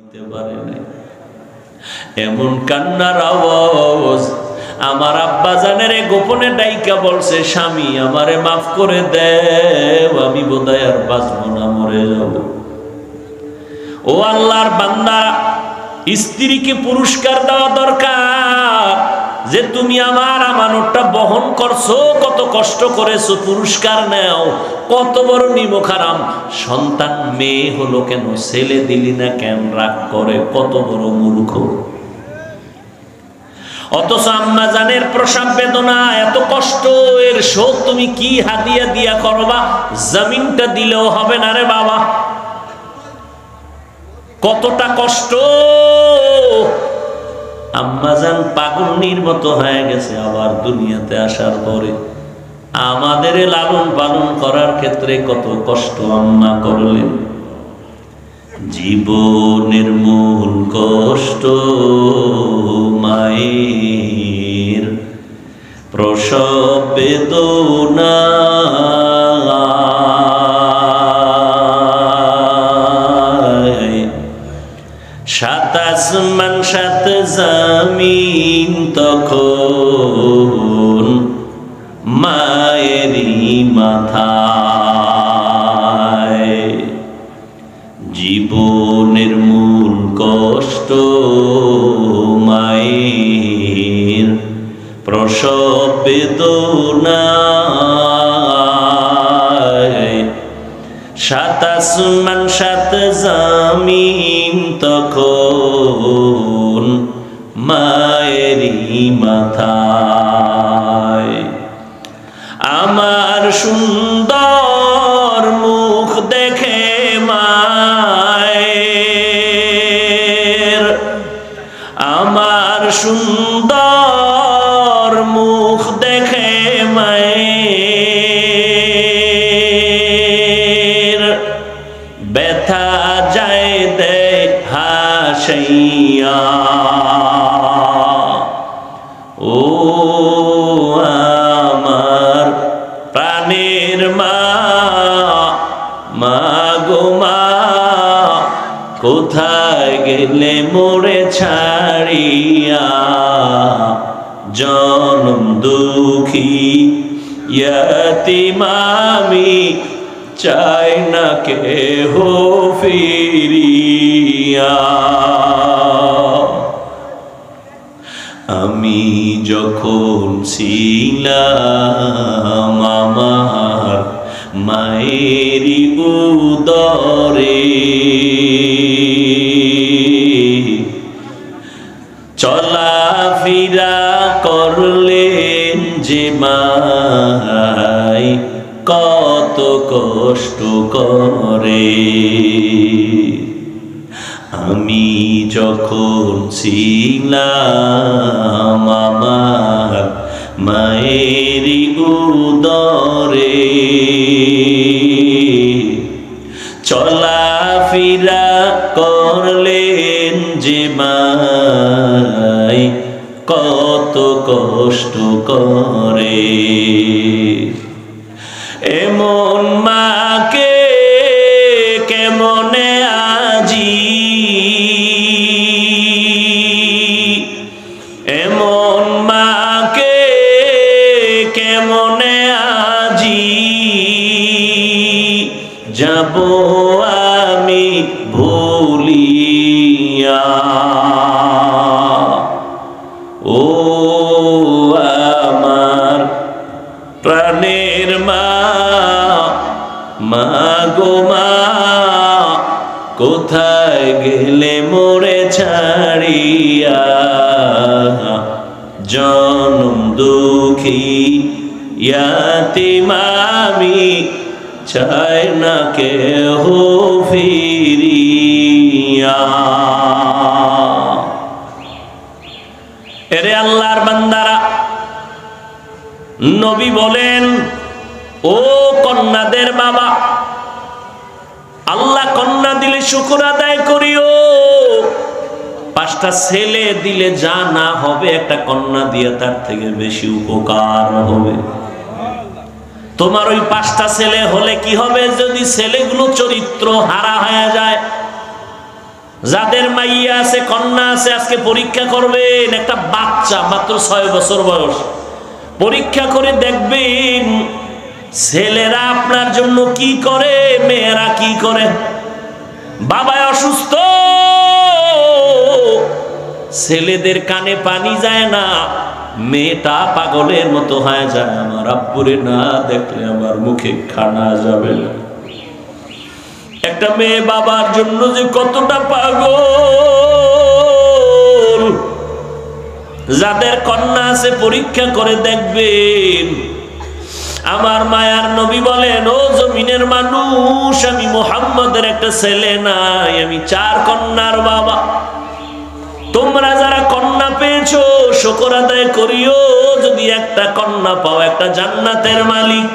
দিতে পারে নাই। এমন কান্নার আওয়াজ আমার আব্বা জানের গোপনে ডাইকা বলছে, স্বামী আমারে মাফ করে দেও, আমি বোধহয় আর বাঁচব না, মরে যাব। ও আল্লাহর বান্দা, স্ত্রীকে পুরস্কার দেওয়া দরকার যে তুমি আমার আমানতটা বহন করছো, কত কষ্ট করেছো, পুরস্কার নাও। কত বড় নিমখারাম সন্তান মেয়ে হলো কেন, ছেলে দিলি না কেন রাগ করে, কত বড় মূর্খ। অথচ আম্মা জানের প্রসব বেদনা এত কষ্ট, এর শোক তুমি কি হাদিয়া দিয়া করবা? জমিনটা দিলেও হবে না রে বাবা। কতটা কষ্ট। আম্মা জান পাগলনির মতো হয়ে গেছে আবার দুনিয়াতে আসার পরে। আমাদের লালন পালন করার ক্ষেত্রে কত কষ্ট আম্মা করলেন। জীবনের মূল কষ্ট মায়ের প্রসব বেদনা, সাত আসমান সাত জমিন তখন মায়েরই মাথায়। জীবনের মূল কষ্ট মায়ের প্রসব বেদনা, সাত আসমান সাত জমিন তখন মায়েরই মাথায়। আমার সুন্দর মুখ দেখে মায়ের, আমার সুন্দর মুখ দেখে মায়ের, ব্যথা যায় দেয় হাসাইয়া। ও আমার প্রাণের মা, মা গো মা, কোথায় গেলে মোরে ছাড়িয়া? জনম দুঃখী ইয়াতীম আমি, চাই না কেহ ফিরিয়া। আমি যখন ছিলাম আমার মায়েরই উদরে, চলাফেরা করলেন যে মাই, কত কষ্ট করে। আমি যখন ছিলাম আমার মায়েরই উদরে, চলাফেরা করলেন যে মাই, কত কষ্ট করে। এমন মাকে কেমনে আজি, এমন মাকে কেমনে আজি যাব আমি ভুলিয়া। ও আমার প্রাণের মা, মা গো মা, কোথায় গেলে মোরে ছাড়িয়া? জনম দুঃখী ইয়াতীম আমি, চাই না কেহ ফিরিয়া। এরে আল্লাহর বান্দারা, নবী বলেন, ও কন্যাদের বাবা, আল্লাহ কন্যা দিলে শুকর আদায় করিও। 5টা ছেলে দিলে যা না হবে, একটা কন্যা দিয়ে তার থেকে বেশি উপকার হবে। তোমার ওই 5টা ছেলে হলে কি হবে যদি ছেলেগুলো চরিত্র হারা হয়ে যায়? যাদের মাইয়া আছে, কন্যা আছে, আজকে পরীক্ষা করবেন। একটা বাচ্চা মাত্র 6 বছর বয়স, পরীক্ষা করে দেখবেন ছেলেরা আপনার জন্য কি করে, মেয়েরা কি করে। বাবা অসুস্থ, ছেলেদের কানে পানি যায় না, মেয়েটা পাগলের মতো হয়ে যায়, আমার আব্বুরে না দেখলে আমার মুখে খানা যাবে না। একটা মেয়ে বাবার জন্য যে কতটা পাগল। যাদের কন্যা আছে পরীক্ষা করে দেখবেন। আমার মায়ার নবী বলেন, ও জমিনের মানুষ, আমি মুহাম্মদের একটা ছেলে নাই, আমি 4 কন্যার বাবা। তোমরা যারা কন্যা পেয়েছো শুকর আদায় করিও, যদি একটা কন্যা পাও একটা জান্নাতের মালিক।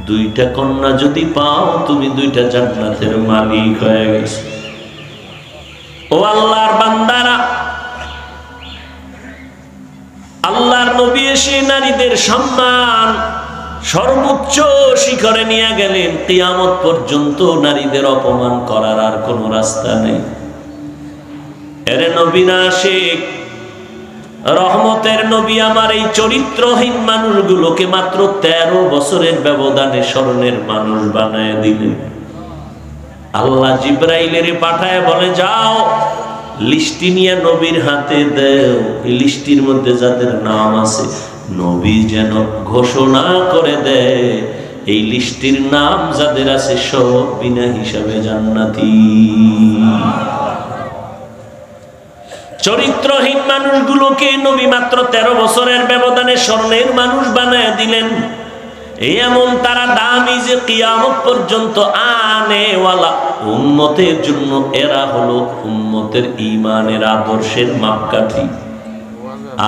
2টা কন্যা যদি পাও তুমি 2টা জান্নাতের মালিক হয়ে গেছো। ও আল্লাহর বান্দারা, আল্লাহর নবী এসে নারীদের সম্মান সর্বোচ্চ শিখরে নিয়ে গেলেন। কিয়ামত পর্যন্ত নারীদের অপমান করার আর কোনো রাস্তা নেই। এরে নবী না আশিক, রহমতের নবী আমার এই চরিত্রহীন মানুষগুলোকে মাত্র 13 বছরের ব্যবধানে স্মরণের মানুষ বানায় দিলেন। আল্লাহ জিব্রাইলের পাঠায় বলে, যাও লিস্টি নিয়ে নবীর হাতে দেও। এই লিস্টির মধ্যে যাদের নাম আছে নবী যেন ঘোষণা করে দেয়, এই লিস্টির নাম যাদের আছে সব বিনা হিসাবে জান্নাতি। চরিত্রহীন মানুষগুলোকে নবী মাত্র 13 বছরের ব্যবধানে স্বর্ণের মানুষ বানায় দিলেন। এমন তারা দামি যে কিয়ামত পর্যন্ত আনেওয়ালা উম্মতের জন্য এরা হলো উম্মতের ঈমানের আদর্শের মাপকাঠি।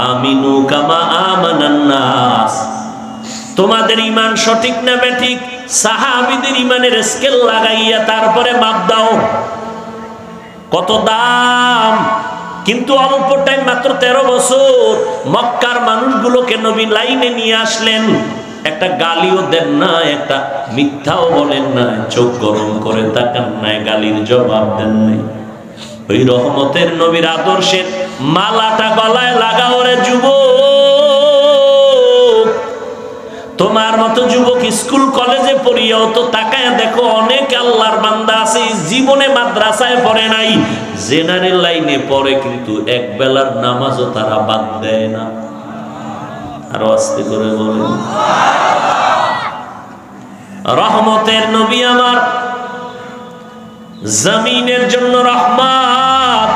আমিনু কামা আমানান নাস। তোমাদের ঈমান সঠিক না বেঠিক সাহাবীদের ঈমানের স্কেল লাগাইয়া তারপরে মাপ দাও। কত দাম, কিন্তু অল্প টাইম, মাত্র 13 বছর মক্কার মানুষগুলোকে নবী লাইনে নিয়ে আসলেন। একটা গালিও দেন না, একটা মিথ্যাও বলেন না, চোখ গরম করে তাকান নাই, গালির জবাব দেন নাই। ওই রহমতের নবীর আদর্শের মালাটা গলায় লাগাও রে যুবক। তোমার মতো যুবক স্কুল কলেজে পড়িয়াও তো তাকায় দেখো, অনেক আল্লাহর বান্দা আছে জীবনে মাদ্রাসায় পড়ে নাই, জেনারেল লাইনে পড়ে, কিন্তু এক বেলার নামাজও তারা বাদ দেয় না। আরো আস্তে করে বলেন। রহমতের নবী আমার জমিনের জন্য রহমত,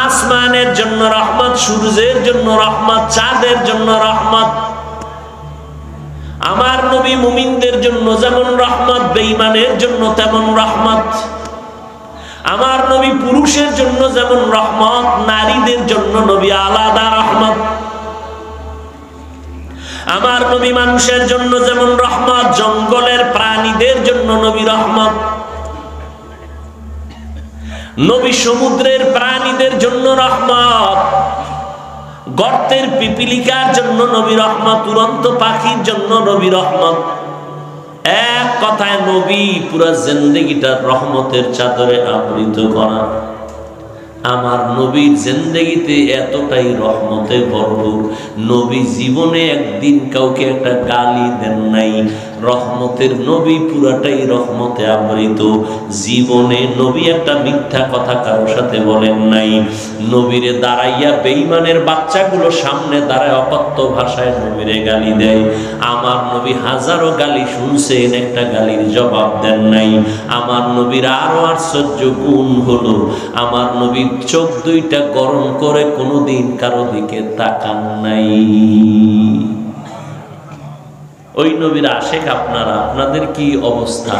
আসমানের জন্য রহমত, সূর্যের জন্য রহমত, চাঁদের জন্য রহমত। আমার নবী মুমিনদের জন্য যেমন রহমত, বেঈমানের জন্য তেমন রহমত। আমার নবী পুরুষের জন্য যেমন রহমত, নারীদের জন্য নবী আলাদা রহমত। আমার নবী মানুষের জন্য যেমন রহমত, জঙ্গলের প্রাণীদের জন্য নবী রহমত। নবী সমুদ্রের প্রাণীদের জন্য রহমত, গর্তের পিপিলিকার জন্য নবী রহমত, উড়ন্ত পাখির জন্য নবী রহমত। এক কথায় নবী পুরা জিন্দেগিটা রহমতের চাদরে আবৃত করা। আমার নবীর জিন্দেগিতে এতটাই রহমতে ভরপুর, নবী জীবনে একদিন কাউকে একটা গালি দেন নাই। রহমতের নবী পুরাটাই রহমতে আবৃত। জীবনে নবী একটা মিথ্যা কথা কারোর সাথে বলেন নাই। নবীরে দাঁড়াইয়া বেঈমানের বাচ্চাগুলো সামনে দাঁড়ায় অকথ্য ভাষায় নবীরে গালি দেয়। আমার নবী হাজারো গালি শুনছেন, একটা গালির জবাব দেন নাই। আমার নবীর আরো আশ্চর্য গুণ হলো, আমার নবীর চোখ দুইটা গরম করে কোনোদিন কারো দিকে তাকান নাই। ওই নবীর আশেক আপনারা, আপনাদের কি অবস্থা?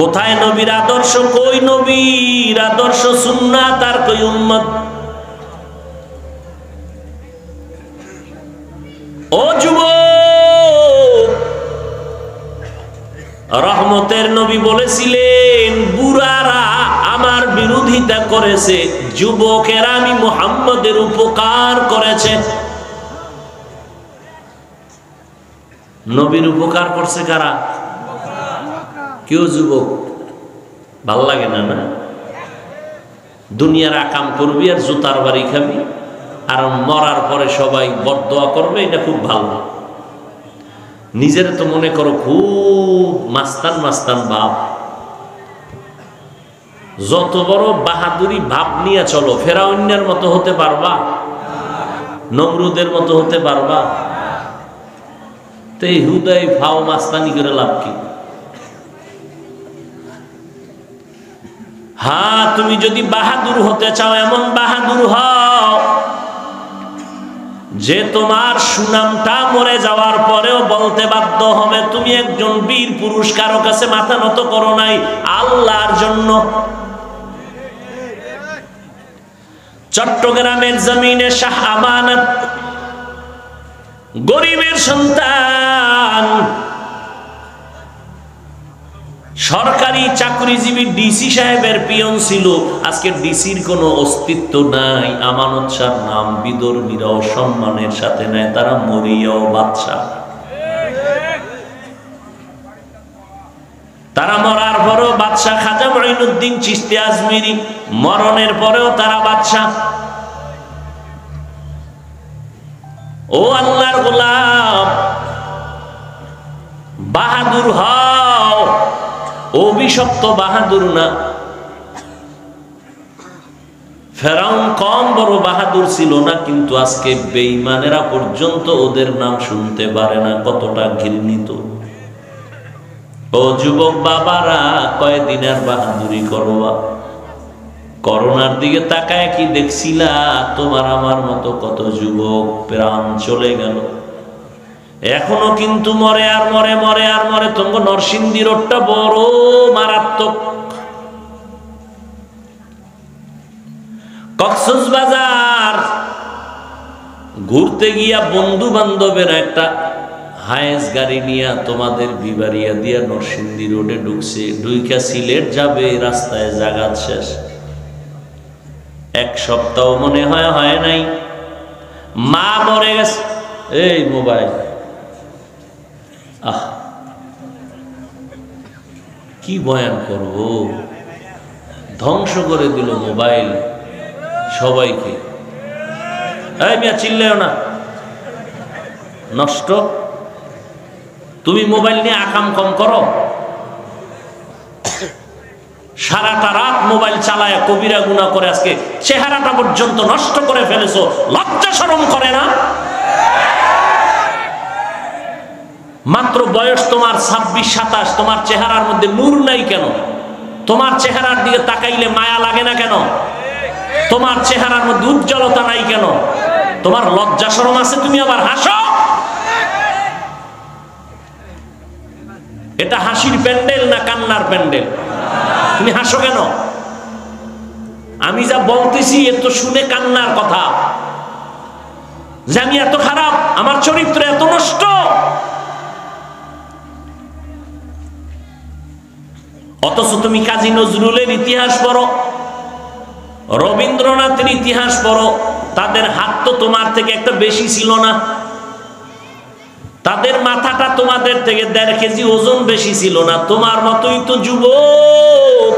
কোথায় নবীর আদর্শ? কই নবীর আদর্শ সুন্নাত আর কই উম্মত? ও যুবক, রহমতের নবী বলেছিলেন বুড়ারা আমার বিরোধিতা করেছে, যুবকেরা আমি মুহাম্মদের উপকার করেছে। নবীর উপকার করছে কারা? কেউ যুবক ভাল লাগে না, না? দুনিয়ার আকাম করবি আর জুতার বাড়ি খাবি, আর মরার পরে সবাই বদদোয়া করবে, এটা খুব ভালো। নিজের তো মনে করো খুব মাস্তান মাস্তান ভাব, যত বড় বাহাদুরি ভাব নিয়ে চলো, ফেরাউনের মতো হতে পারবা? নমরুদের মতো হতে পারবা? তো এই হুদাই ফাও মাস্তানি করে লাভ কি? হ্যাঁ, তুমি যদি বাহাদুর হতে চাও, এমন বাহাদুর হও যে তোমার সুনামটা মরে যাওয়ার পরেও বলতে বাধ্য হবে তুমি একজন বীর পুরুষ, কারো কাছে মাথা নত করো নাই, আল্লাহর জন্য। চট্টগ্রামের জমিনে শাহ আমানত, গরিবের সন্তান, সরকারি চাকরিজীবী ডিসি সাহেবের পিয়ন ছিল, আজকে ডিসির কোনো অস্তিত্ব নাই। আমানত শাহ নাম বিদর্মীরাও সম্মানের সাথে নেয়, তারা মরিয়াও বাদশা। তারা মরার পরেও বাদশা। খাজা মঈনুদ্দিন চিশতি আজমিরি মরণের পরেও তারা বাদশা। ও আল্লাহর গোলাম, বাহাদুর হও, অভিশপ্ত বাহাদুর না। ফেরাউন কম বড় বাহাদুর ছিল না, কিন্তু আজকে বেঈমানেরা পর্যন্ত ওদের নাম শুনতে পারে না, কতটা ঘৃণিত। ও যুবক বাবারা, কয়দিনের বাহাদুরি করবা? করোনার দিকে তাকায় কি দেখছিলা? তোমার আমার মতো কত যুবক প্রাণ চলে গেল, এখনো কিন্তু মরে আর মরে, মরে আর মরে। তোমার নরসিংদী রোডটা বড় মারাত্মক। কক্সবাজার ঘুরতে গিয়া বন্ধু বান্ধবের একটা হায়েস গাড়ি নিয়ে তোমাদের বিবাড়িয়া দিয়া নরসিংদী রোডে ঢুকছে, ঢুইকা সিলেট যাবে, রাস্তায় জাগাত শেষ। এক সপ্তাহ মনে হয় নাই, মা মরে গেছে। এই মোবাইল, আহ কি বয়ান করব, ধ্বংস করে দিল মোবাইল সবাইকে। এই মিয়া চিল্লেও না, নষ্ট। তুমি মোবাইল নিয়ে আকাম কম করো, সারাটা রাত মোবাইল চালায় কবিরা গুনাহ করে আজকে চেহারাটা পর্যন্ত নষ্ট করে ফেলেছো, লজ্জা শরম করে না? মাত্র বয়স তোমার 26-27, তোমার চেহারার মধ্যে নূর নাই কেন? তোমার চেহারার দিকে তাকাইলে মায়া লাগে না কেন? তোমার চেহারার মধ্যে উজ্জ্বলতা নাই কেন? তোমার লজ্জা শরম আছে? তুমি আবার হাসো। এটা হাসির প্যান্ডেল না কান্নার প্যান্ডেল? তুমি হাসো কেন? আমি যা বলতেছি এ তো শুনে কান্নার কথা, যে আমি এত খারাপ, আমার চরিত্র এত নষ্ট। অথচ তুমি কাজী নজরুলের ইতিহাস পড়ো, রবীন্দ্রনাথের ইতিহাস পড়ো, তাদের হাত তো তোমার থেকে একটা বেশি ছিল না, তাদের মাথাটা তোমাদের থেকে 1.5 কেজি ওজন বেশি ছিল না। তোমার মতোই তো যুবক,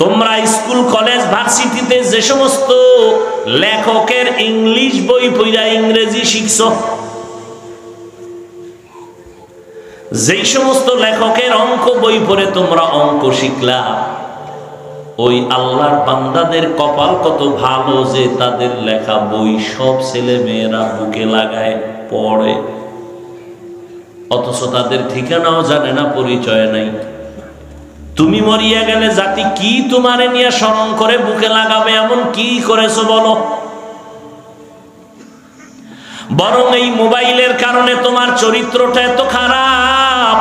তোমরা স্কুল কলেজ ভার্সিটিতে যে সমস্ত লেখকের ইংলিশ বই পড়া ইংরেজি শিখছো, যেই সমস্ত লেখকের অঙ্ক বই পড়ে তোমরা অঙ্ক শিখলা, ওই আল্লাহর বান্দাদের কপাল কত ভালো যে তাদের লেখা বই সব ছেলে মেয়েরা বুকে লাগায় পড়ে, অথচ তাদের ঠিকানাও জানে না, পরিচয় নাই। তুমি মরিয়া গেলে জাতি কি তোমারে নিয়ে স্মরণ করে বুকে লাগাবে? এমন কি করেছো বলো? বরং এই মোবাইলের কারণে তোমার চরিত্রটা এত খারাপ,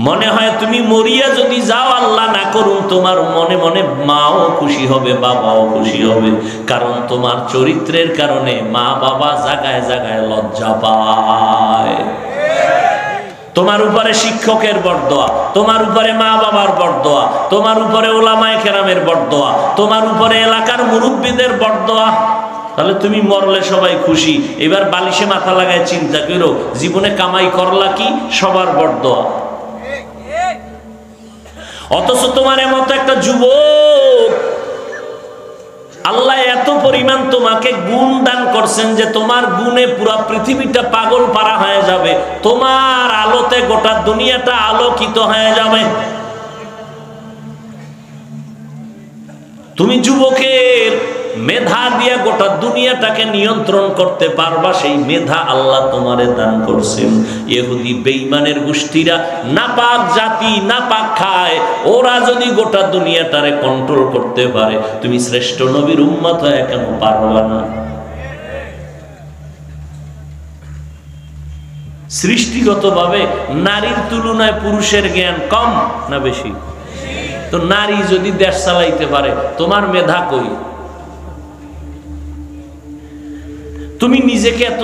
মনে হয় তুমি মরিয়া যদি যাও, আল্লাহ না করুন, তোমার মনে মনে মাও খুশি হবে, বাবাও খুশি হবে, কারণ তোমার চরিত্রের কারণে মা বাবা জায়গায় জায়গায় লজ্জা পায়। তোমার উপরে শিক্ষকের বরদোয়া, তোমার উপরে মা বাবার বরদোয়া, তোমার উপরে ওলামায়ে কেরামের বরদোয়া, তোমার উপরে এলাকার মুরব্বীদের বরদোয়া। তাহলে তুমি মরলে সবাই খুশি। এবার বালিশে মাথা লাগায় চিন্তা করো, জীবনে কামাই করলা কি? সবার বরদোয়া। অথচ তোমার মতো একটা যুবক আল্লাহ এত পরিমাণ তোমাকে গুণ দান করছেন যে তোমার গুণে পুরা পৃথিবীটা পাগল পারা হয়ে যাবে, তোমার আলোতে গোটা দুনিয়াটা আলোকিত হয়ে যাবে। তুমি যুবকের মেধা দিয়া গোটা দুনিয়াটাকে নিয়ন্ত্রণ করতে পারবা, সেই মেধা আল্লাহ তোমারে দান করছেন। ইহুদি বেঈমানের গোষ্ঠীরা নাপাক জাতি, নাপাক খায়, ওরা যদি গোটা দুনিয়াটারে কন্ট্রোল করতে পারে, তুমি শ্রেষ্ঠ নবীর উম্মত হয়ে কেন পারবা না? সৃষ্টিগতভাবে নারীর তুলনায় পুরুষের জ্ঞান কম না বেশি? তো নারী যদি দেশ চালাইতে পারে, তোমার মেধা কই? তুমি নিজেকে এত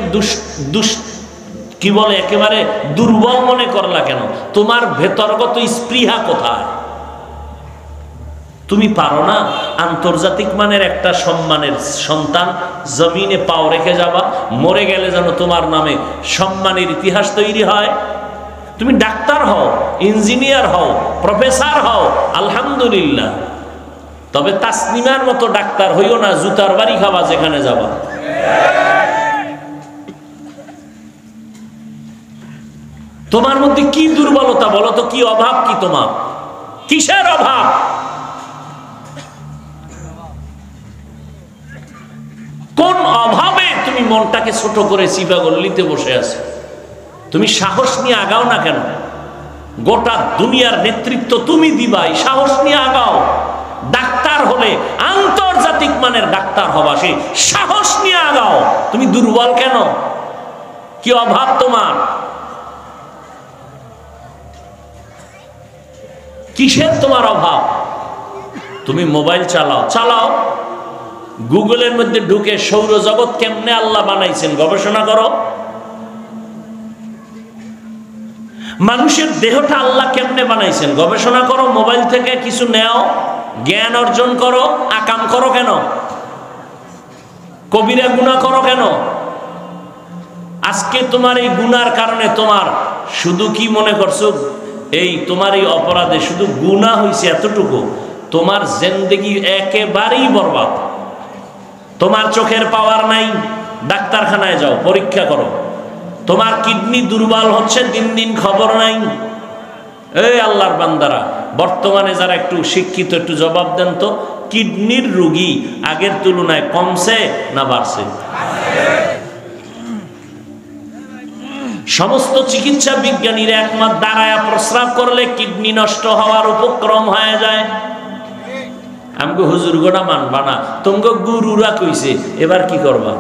কি বলে একেবারে দুর্বল মনে করলা কেন? তোমার ভেতরগত স্পৃহা কোথায়? তুমি পারো না আন্তর্জাতিক মানের একটা সম্মানের সন্তান জমিনে পাও রেখে যাবা, মরে গেলে যেন তোমার নামে সম্মানের ইতিহাস তৈরি হয়। তুমি ডাক্তার হও, ইঞ্জিনিয়ার হও, প্রফেসর হও, আলহামদুলিল্লাহ, তবে তাসনিমার মতো ডাক্তার হইও না, জুতার বাড়ি খাবা যেখানে যাবা। তোমার মধ্যে কি দুর্বলতা বলো তো? কি অভাব? কি তোমার কিসের অভাব? কোন অভাবে তুমি মনটাকে ছোট করে চিপা গল্লিতে বসে আছো? তুমি সাহস নিয়ে আগাও না কেন? গোটা দুনিয়ার নেতৃত্ব তুমি দিবাই, সাহস নিয়ে আগাও। ডাক্তার হলে আন্তর্জাতিক মানের ডাক্তার হবা, সেই সাহস নিয়ে আগাও। তুমি দুর্বল কেন? কি অভাব তোমার? কিসের তোমার অভাব? তুমি মোবাইল চালাও, গুগলের মধ্যে ঢুকে সৌরজগৎ কেমনে আল্লাহ বানাইছেন গবেষণা করো। মানুষের দেহটা আল্লাহ কেমনে বানাইছেন গবেষণা করো। মোবাইল থেকে কিছু নেও, জ্ঞান অর্জন করো। আকাম করো কেন? কবিরা গুনাহ করো কেন? আজকে তোমার এই গুনার কারণে তোমার শুধু কি মনে করছো, এই তোমার এই অপরাধে শুধু গুনাহ হয়েছে এতটুকু, তোমার জিন্দেগি একেবারেই বরবাদ। তোমার চোখের পাওয়ার নাই, ডাক্তারখানায় যাও, পরীক্ষা করো। তোমার কিডনি দুর্বল হচ্ছে দিন দিন, খবর নাই। এই আল্লাহর বান্দারা, বর্তমানে যারা একটু শিক্ষিত, একটু জবাব দেন তো, কিডনির রোগী আগের তুলনায় কমছে না বাড়ছে? সমস্ত চিকিৎসা বিজ্ঞানীরা একমত, দাঁড়ায়া প্রস্রাব করলে কিডনি নষ্ট হওয়ার উপক্রম হয়ে যায়। আমগো হুজুর গোনা মানবা না, তোমগো গুরুরা কইছে, এবার কি করবা?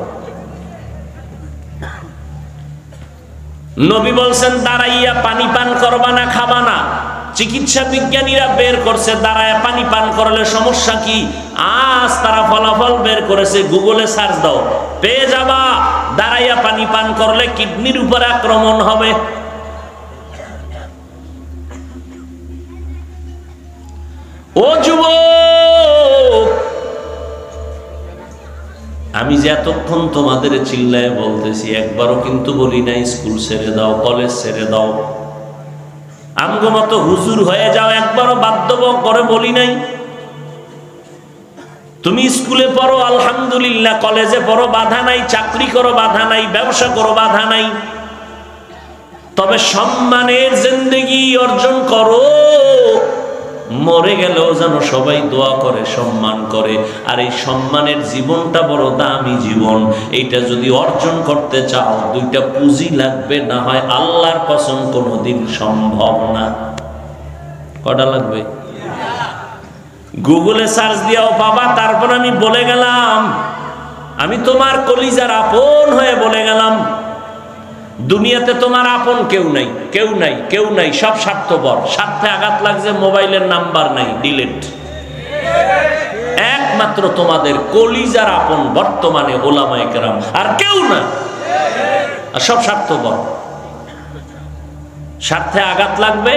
নবী বলছেন দাঁড়াইয়া পানি পান করবা না, খাবা না। চিকিৎসা বিজ্ঞানীরা বের করছে দাঁড়াইয়া পানি পান করলে সমস্যা কি। আজ তারা ফলাফল বের করেছে, গুগলে সার্চ দাও, পেয়ে যাবা। দাঁড়াইয়া পানি পান করলে কিডনির উপর আক্রমণ হবে। ও যুবক, আমি যে এতক্ষণ তোমাদের চিল্লায় বলতেছি, একবারও কিন্তু বলি নাই স্কুল ছেড়ে দাও, কলেজ ছেড়ে দাও, আমগো মতো হুজুর হয়ে যাও, একবারও বাধ্য করে বলি নাই। তুমি স্কুলে পড়ো আলহামদুলিল্লাহ, কলেজে পড়ো বাধা নাই, চাকরি করো বাধা নাই, ব্যবসা করো বাধা নাই, তবে সম্মানের জিন্দেগি অর্জন করো। মরে গেলেও যেন সবাই দোয়া করে, সম্মান করে। আর এই সম্মানের জীবনটা বড় দামি জীবন। এইটা যদি অর্জন করতে চাও, দুইটা পুঁজি লাগবে, না হয় আল্লাহর কসম কোনোদিন সম্ভব না। কটা লাগবে? গুগলে সার্চ দিয়াও পাবা। তারপর আমি বলে গেলাম, আমি তোমার কলিজার আপন হয়ে বলে গেলাম, দুনিয়াতে তোমার আপন কেউ নাই, কেউ নাই, কেউ নাই, সব স্বার্থপর। স্বার্থে আঘাত লাগছে, মোবাইলের নাম্বার নাই, ডিলিট। একমাত্র তোমাদের কলিজার আপন বর্তমানে ওলামায়ে কেরাম, আর কেউ না। আর সব স্বার্থপর। স্বার্থে আঘাত লাগবে,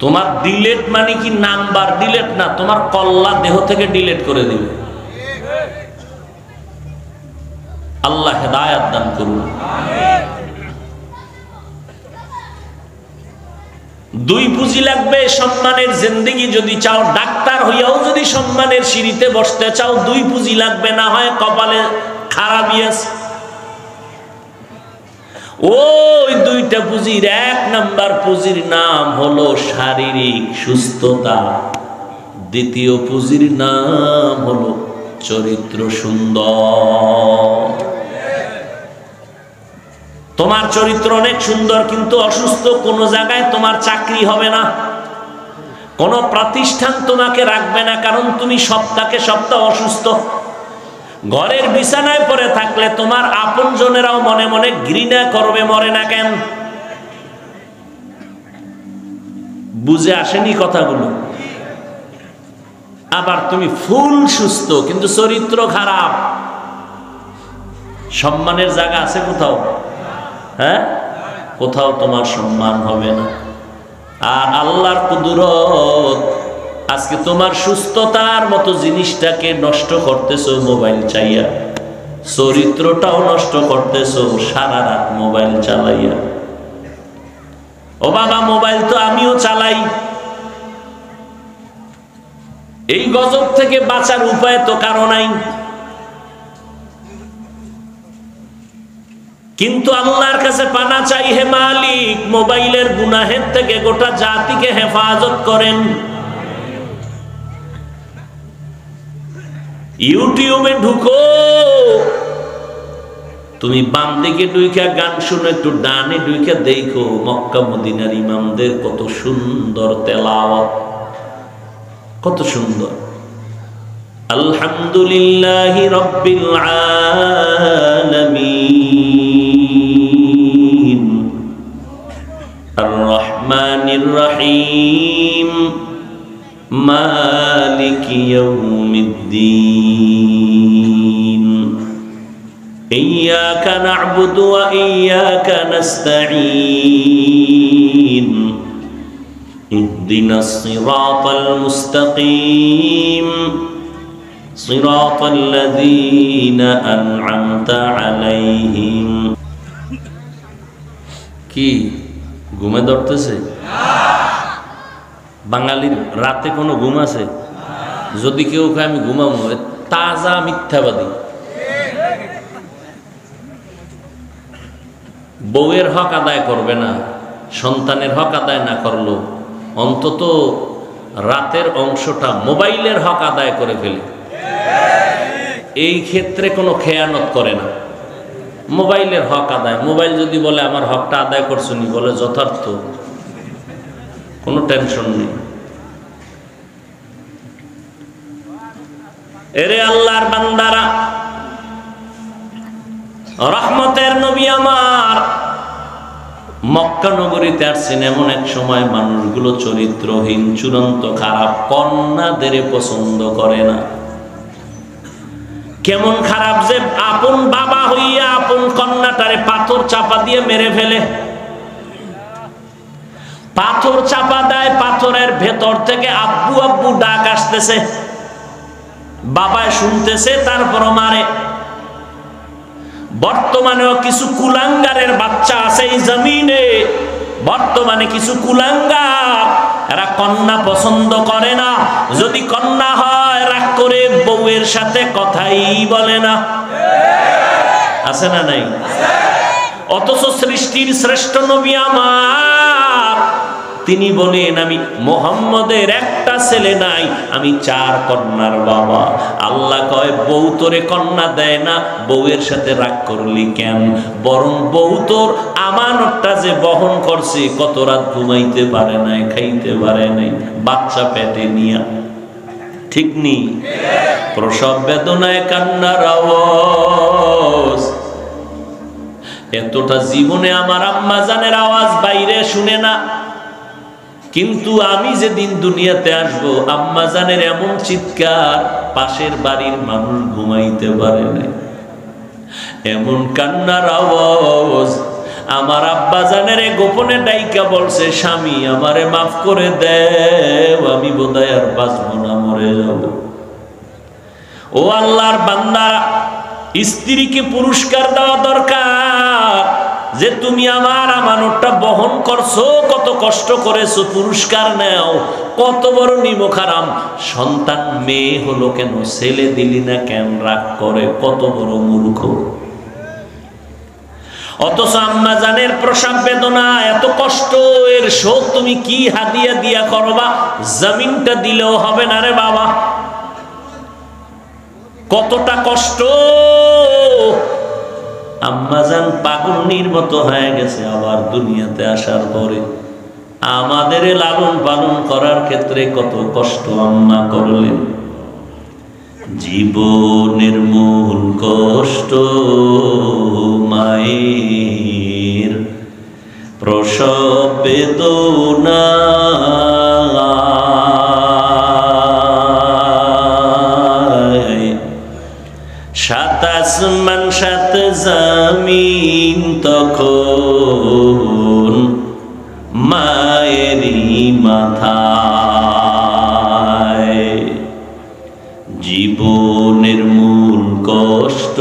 তোমার ডিলেট মানে কি নাম্বার ডিলেট না, তোমার কল্লা দেহ থেকে ডিলেট করে দিবে। আল্লাহ হেদায়েত দান করুন। দুই পুঁজি লাগবে সম্মানের জিন্দেগি যদি চাও, ডাক্তার হইয়াও যদি সম্মানের সিঁড়িতে বসতে চাও, দুই পুঁজি লাগবে, না হয় কপালে খারাপই আছে। ওই দুইটা পুঁজির এক নাম্বার পুঁজির নাম হলো শারীরিক সুস্থতা, দ্বিতীয় পুঁজির নাম হলো চরিত্র সুন্দর। তোমার চরিত্র অনেক সুন্দর কিন্তু অসুস্থ, কোন জায়গায় তোমার চাকরি হবে না, কোন প্রতিষ্ঠান তোমাকে রাখবে না, কারণ তুমি সপ্তাহে সপ্তাহ অসুস্থ। ঘরের বিছানায় পড়ে থাকলে তোমার আপনজনেরাও মনে মনে ঘৃণা করবে, মরে না কেন? বুঝে আসেনি কথাগুলো? আবার তুমি ফুল সুস্থ কিন্তু চরিত্র খারাপ, সম্মানের জায়গা আছে কোথাও? হ্যাঁ, কোথাও তোমার সম্মান হবে না। আর আল্লাহর কুদরত, আজকে তোমার সুস্থতার মতো জিনিসটাকে নষ্ট করতেছো মোবাইল চাইয়া, চরিত্রটাও নষ্ট করতেছো সারা রাত মোবাইল চালাইয়া। ও বাবা, মোবাইল তো আমিও চালাই, এই গজব থেকে বাঁচার উপায় তো কারো নাই। কিন্তু আল্লাহর কাছে পানা চাই, হে মালিক, মোবাইলের গুনাহের থেকে গোটা জাতিকে হেফাজত করেন। ইউটিউবে ঢুকো, তুমি বাম দিকে ঢুইকা গান শুনো, একটু ডানে ঢুইকা দেখো মক্কা মদিনার ইমামদের কত সুন্দর তেলাওয়াত, কত সুন্দর। আলহামদুলিল্লাহি রাব্বিল আলামিন আর রহমানির রহিম মালিকি ইয়াউমিদ্দিন ইয়্যাকা না'বুদু ওয়া ইয়্যাকা নাস্তাঈন ইহদিনাস সিরাতাল মুস্তাকিম সিরাতাল লাযীনা আন'আমতা আলাইহিম। কি ঘুমে ধরতেছে? বাঙালির রাতে কোনো ঘুম আছে? যদি কেউ কয় আমি ঘুমাবো, তাজা মিথ্যাবাদী। বউয়ের হক আদায় করবে না, সন্তানের হক আদায় না করলো অন্তত রাতের অংশটা মোবাইলের হক আদায় করে ফেলে। এই ক্ষেত্রে কোনো খেয়ানত করে না, মোবাইলের হক আদায়। মোবাইল যদি বলে আমার হকটা আদায় করছো নি, বলে যথার্থ, কোনো টেনশন নেই। এরে আল্লাহর বান্দারা, রহমতের নবী আমার মক্কা নগরীতে আসছেন এমন এক সময় মানুষগুলো চরিত্রহীন, চূড়ান্ত খারাপ, কন্যাদের পছন্দ করে না। কেমন খারাপ যে আপন বাবা হইয়া আপন কন্যাটারে পাথর চাপা দিয়ে মেরে ফেলে। পাথর চাপা দেয়, পাথরের ভেতর থেকে আব্বু আব্বু ডাক আসতেছে, বাবায় শুনতেছে, তারপর মারে। বর্তমানেও কিছু কুলাঙ্গারের বাচ্চা আছে এই জমিনে, বর্তমানে কিছু কুলাঙ্গার, এরা কন্যা পছন্দ করে না। যদি কন্যা হয় রাগ করে বউয়ের সাথে কথাই বলে না, আছে না নাই? অথচ সৃষ্টির শ্রেষ্ঠ নবী আমার, তিনি বলেন আমি মুহাম্মদের একটা ছেলে নাই, আমি 4 কন্যার বাবা। আল্লাহ কয় বউ তোরে কন্যা দেয় না, বউয়ের সাথে রাগ করলি কেন? বরং বউ তোর আমানতটা যে বহন করছে, কত রাত ঘুমাইতে পারে নাই, খাইতে পারে নাই, বাচ্চা পেটে নিয়া, ঠিক নি? প্রসব বেদনায় কান্নার আওয়াজ, এতটা জীবনে আমার আম্মা জানের আওয়াজ বাইরে শুনে না। কিন্তু আমি যেদিন দুনিয়াতে আসবো, আম্মা জানের এমন চিৎকার পাশের বাড়ির মানুষ ঘুমাইতে পারে না, এমন কান্নার আওয়াজ। আমার আব্বা জানের গোপনে ডাইকা বলছে, স্বামী আমারে মাফ করে দেও, আমি বোধহয় আর বাঁচবো না, মরে যাব। ও আল্লাহর বান্দা, স্ত্রীকে পুরস্কার দেওয়া দরকার, যে তুমি আমার আমানতটা বহন করছো, কত কষ্ট করেছো, পুরস্কার নাও। কত বড় নিমক হারাম! সন্তান মেয়ে হলো কেন, ছেলে দিলি না কেন রাগ করে, কত বড় মূর্খ। অথচ আম্মা জানের প্রসব বেদনা, এত কষ্ট, এর শোক তুমি কি হাদিয়া দিয়া করবা? জমিনটা দিলেও হবে না রে বাবা। কতটা কষ্ট! আম্মা জান পাগলনির মতো হয়ে গেছে আবার দুনিয়াতে আসার পরে। আমাদের লালন পালন করার ক্ষেত্রে কত কষ্ট আম্মা করলেন। জীবনের মূল কষ্ট মায়ের, প্রসব বেদনা। সাত আসমান সাত জমিন তখন মায়েরই মাথায়। জীবনের মূল কষ্ট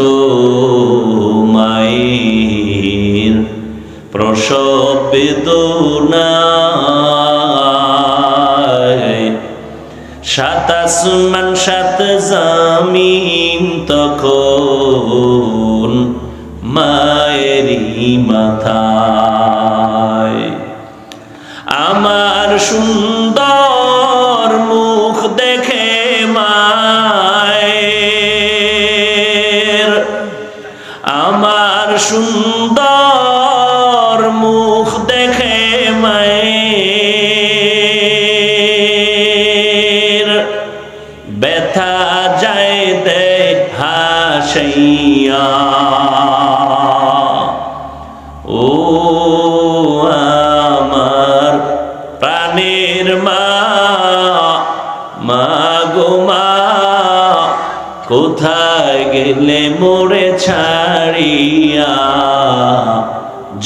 মায়ের, প্রসব বেদনা। সাত আসমান সাত জমিন তখন মায়েরই মাথায়। আমার সুন্দর মুখ দেখে মায়ের, আমার সুন্দর মুখ দেখে মায়ের, ব্যথা যায় দেয় হাসিয়া। ও আমার প্রাণের মা, মা গো মা, কোথায় গেলে মোরে ছাড়িয়া?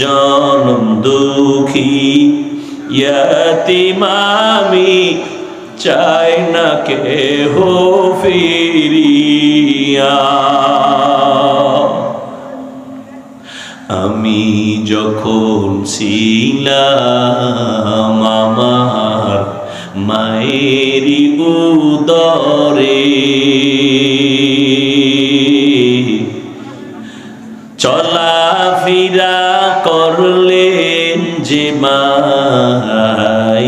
জনম দুঃখী ইয়তীম আমি, চাই না কেহ ফিরিয়া। আমি যখন ছিলাম আমার মায়েরই উদরে, চলাফেরা করলেন যে মাই,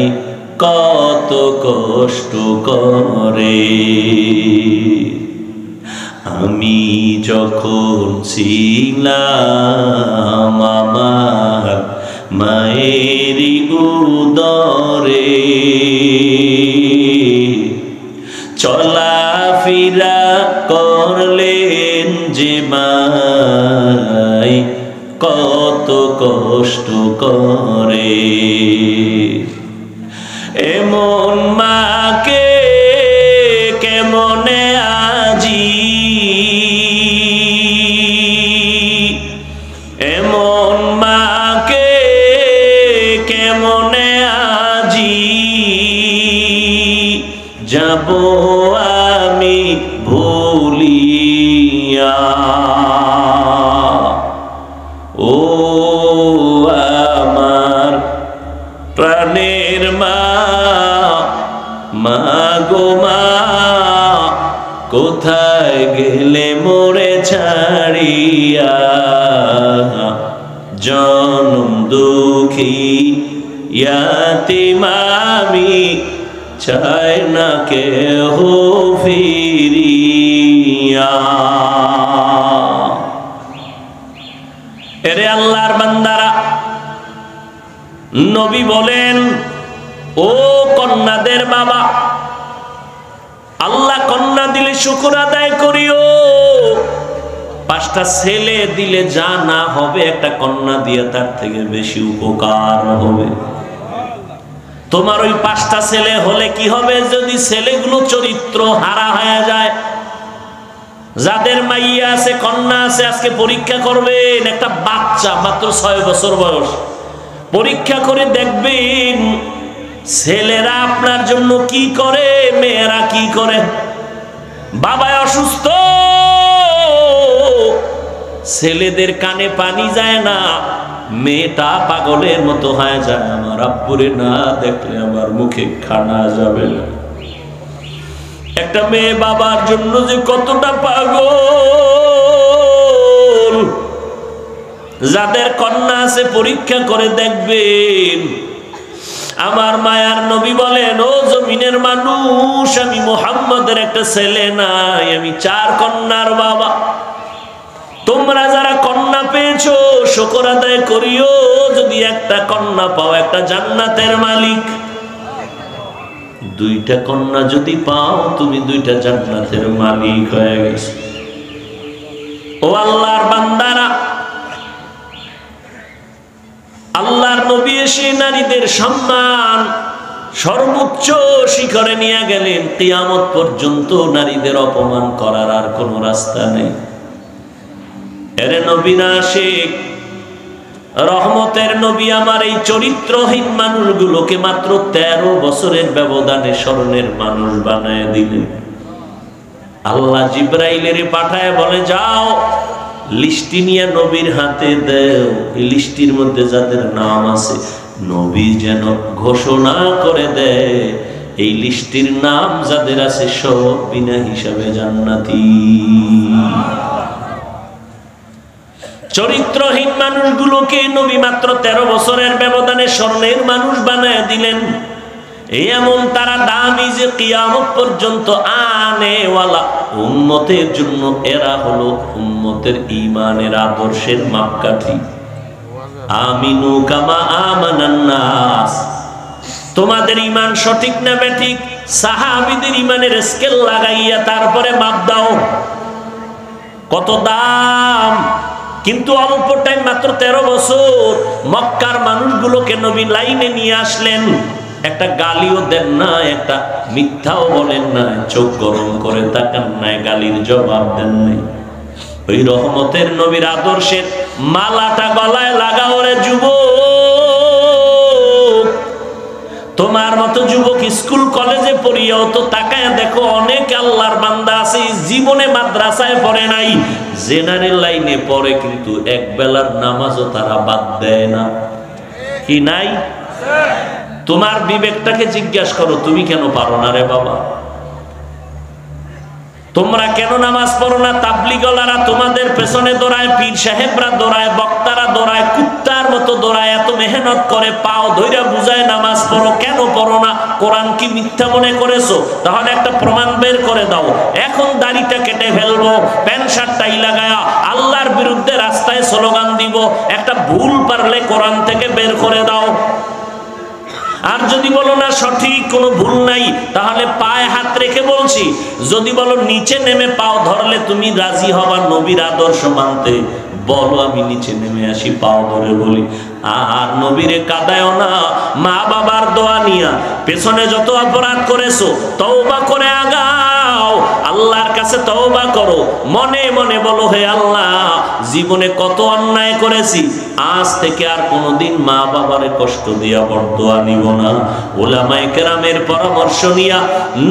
কত কষ্ট করে। আমি যখন ছিলাম আমার মায়েরই উদরে, চলাফেরা করলেন যে মাই, কত কষ্ট করে। এমন মাকে কেমনে আজি, এমন মাকে কেমনে আজি, যাব আমি ভুলিয়া। ও আমার প্রাণের মা, মা গো মা, কোথায় গেলে মোরে ছাড়িয়া? জনম দুঃখী ইয়তীম আমি, চাই না কেহ ফিরিয়া। এরে আল্লাহর বান্দারা, নবী বলেন, ও কন্যাদের বাবা, আল্লাহ কন্যা দিলে শুকর আদায় করিও। 5টা ছেলে দিলে যা না হবে, একটা কন্যা দিয়ে তার থেকে বেশি উপকার হবে। তোমার ওই 5টা ছেলে হলে কি হবে? যদি ছেলেগুলো চরিত্র হারা হয়ে যায়। যাদের মাইয়া আছে, কন্যা আছে, আজকে পরীক্ষা করবেন। একটা বাচ্চা মাত্র 6 বছর বয়স, পরীক্ষা করে দেখবেন ছেলেরা আপনার জন্য কি করে, মেয়েরা কি করে। বাবা অসুস্থ, ছেলেদের কানে পানি যায় না, মেয়েটা পাগলের মতো হয়ে যায়, আমার আব্বুরে না দেখলে আমার মুখে খানা যাবে না। একটা মেয়ে বাবার জন্য যে কতটা পাগল, যাদের কন্যা আছে পরীক্ষা করে দেখবেন। আমার মায়ার নবী বলেন, ও জমিনের মানুষ, আমি মুহাম্মদের একটা ছেলে নাই, আমি 4 কন্যার বাবা। তোমরা যারা কন্যা পেয়েছো শুকর আদায় করিও, যদি একটা কন্যা পাও একটা জান্নাতের মালিক। 2টা কন্যা যদি পাও তুমি 2টা জান্নাতের মালিক হয়ে গেছো। ও আল্লাহর বান্দারা, আল্লাহর নবী এসে নারীদের সম্মান সর্বোচ্চ শিখরে নিয়ে গেলেন। কিয়ামত পর্যন্ত নারীদের অপমান করার আর কোনো রাস্তা নেই। এরে নবী না আশিক, রহমতের নবী আমার এই চরিত্রহীন মানুষগুলোকে মাত্র 13 বছরের ব্যবধানে স্মরণের মানুষ বানায় দিলেন। আল্লাহ জিব্রাইলের পাঠায় বলে, যাও লিস্টি নিয়ে নবীর হাতে দেও, এই লিস্টির মধ্যে যাদের নাম আছে নবী যেন ঘোষণা করে দেয়, এই লিস্টির নাম যাদের আছে সব বিনা হিসাবে জান্নাতি। চরিত্রহীন মানুষগুলোকে নবী মাত্র 13 বছরের ব্যবধানে স্বর্ণের মানুষ বানায় দিলেন। এমন তারা দামি যে কিয়ামত পর্যন্ত আনেওয়ালা উম্মতের জন্য এরা হলো উম্মতের ঈমানের আদর্শের মাপকাঠি। আমিনু কামা আমানান নাস। তোমাদের ঈমান সঠিক না বেঠিক, সাহাবীদের ঈমানের স্কেল লাগাইয়া তারপরে মাপ দাও। কত দাম! কিন্তু অল্প টাইম, মাত্র 13 বছর মক্কার মানুষগুলোকে নবী লাইনে নিয়ে আসলেন। একটা গালিও দেন না, একটা মিথ্যাও বলেন না, চোখ গরম করে তাকান নাই, গালির জবাব দেন নাই। ওই রহমতের নবীর আদর্শের মালাটা গলায় লাগাও রে যুবক। তোমার মতো যুবক স্কুল কলেজে পড়িয়াও তো তাকায় দেখো, অনেক আল্লাহর বান্দা আছে জীবনে মাদ্রাসায় পড়ে নাই, জেনারেল লাইনে পড়ে, কিন্তু এক বেলার নামাজও তারা বাদ দেয় না। কি নাই? তোমার বিবেকটাকে জিজ্ঞাসা করো, তুমি কেন পারো না রে বাবা? তোমরা কেন নামাজ পড়ো না? তাবলিগওয়ালারা তোমাদের পেছনে দৌড়ায়, পীর সাহেবরা দৌড়ায়, বক্তারা দৌড়ায়, কুত্তার মতো দৌড়ায়, এত মেহনত করে, পাও ধইরা বুঝায় নামাজ পড়ো, কেন পড়ো না? কোরআন কি মিথ্যা মনে করেছো? তাহলে একটা প্রমাণ বের করে দাও। এখন দাড়িটা কেটে ফেলবো, প্যান্ট শার্টটাই লাগায়া আল্লাহর বিরুদ্ধে রাস্তায় স্লোগান দিব, একটা ভুল পারলে কোরআন থেকে বের করে দাও। আর যদি বলো না সঠিক, কোনো ভুল নাই, তাহলে পায়ে হাত রেখে বলছি, যদি বলো নিচে নেমে পাও ধরলে তুমি রাজি হবা নবীর আদর্শ মানতে, বলো আমি নিচে নেমে আসি, পাও ধরে বলি। আর নবীরে কাদায়ও না, মা বাবার দোয়া নিয়া পেছনে যত অপরাধ করেছো তওবা করে আগাও, আল্লাহর কাছে তওবা করো, মনে মনে বলো, হে আল্লাহ জীবনে কত অন্যায় করেছি, আজ থেকে আর কোনোদিন মা বাবারে কষ্ট দিয়া বরদোয়া নিব না। উলামায়ে কেরামের পরামর্শ নিয়া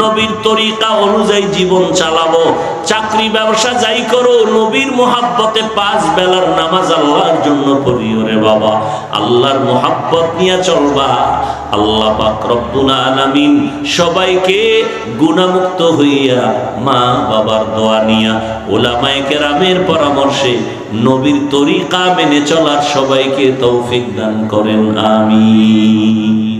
নবীর তরিকা অনুযায়ী জীবন চালাবো। চাকরি ব্যবসা যাই করো, নবীর মুহাব্বতে 5 বেলার নামাজ আল্লাহর জন্য পড়িও রে বাবা, আল্লাহর মুহাব্বত নিয়ে চলবা। আল্লাহ পাক রব্বুল আলামিন সবাইকে গুনাহমুক্ত হইয়া মা বাবার দোয়া নিয়া উলামায়ে কেরামের পরামর্শে নবীর তরিকা মেনে চলার সবাইকে তৌফিক দান করেন, আমিন।